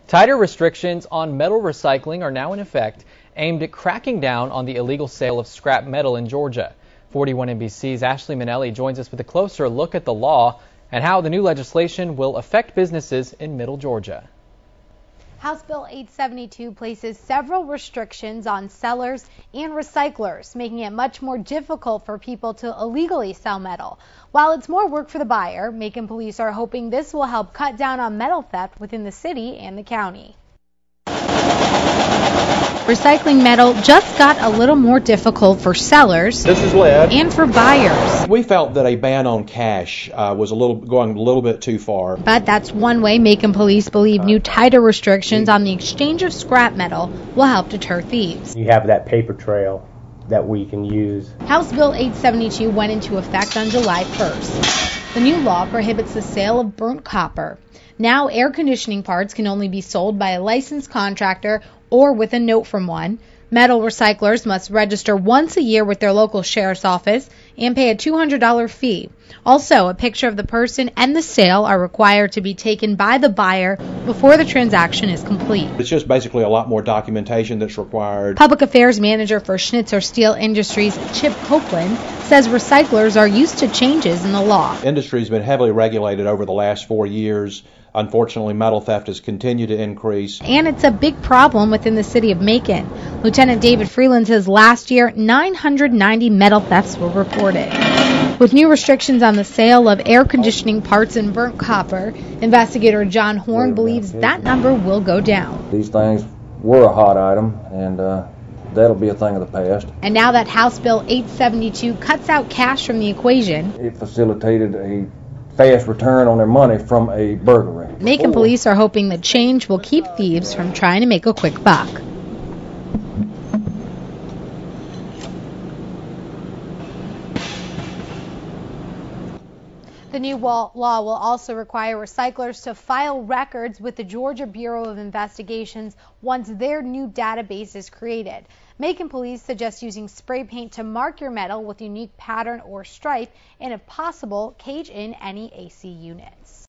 Tighter restrictions on metal recycling are now in effect, aimed at cracking down on the illegal sale of scrap metal in Georgia. 41 NBC's Ashley Minnelli joins us with a closer look at the law and how the new legislation will affect businesses in Middle Georgia. House Bill 872 places several restrictions on sellers and recyclers, making it much more difficult for people to illegally sell metal. While it's more work for the buyer, Macon police are hoping this will help cut down on metal theft within the city and the county. Recycling metal just got a little more difficult for sellers and for buyers. We felt that a ban on cash was going a little bit too far. But that's one way Macon police believe new tighter restrictions on the exchange of scrap metal will help deter thieves. You have that paper trail that we can use. House Bill 872 went into effect on July 1st. The new law prohibits the sale of burnt copper. Now air conditioning parts can only be sold by a licensed contractor or with a note from one. Metal recyclers must register once a year with their local sheriff's office and pay a $200 fee. Also, a picture of the person and the sale are required to be taken by the buyer before the transaction is complete. It's just basically a lot more documentation that's required. Public Affairs Manager for Schnitzer Steel Industries, Chip Copeland, says recyclers are used to changes in the law. Industry has been heavily regulated over the last 4 years. Unfortunately, metal theft has continued to increase. And it's a big problem within the city of Macon. Lieutenant David Freeland says last year, 990 metal thefts were reported. With new restrictions on the sale of air conditioning parts and burnt copper, investigator John Horn believes that number will go down. These things were a hot item, and that'll be a thing of the past. And now that House Bill 872 cuts out cash from the equation, it facilitated a fast return on their money from a burglary. Macon police are hoping the change will keep thieves from trying to make a quick buck. The new law will also require recyclers to file records with the Georgia Bureau of Investigations once their new database is created. Macon police suggest using spray paint to mark your metal with unique pattern or stripe, and if possible, cage in any AC units.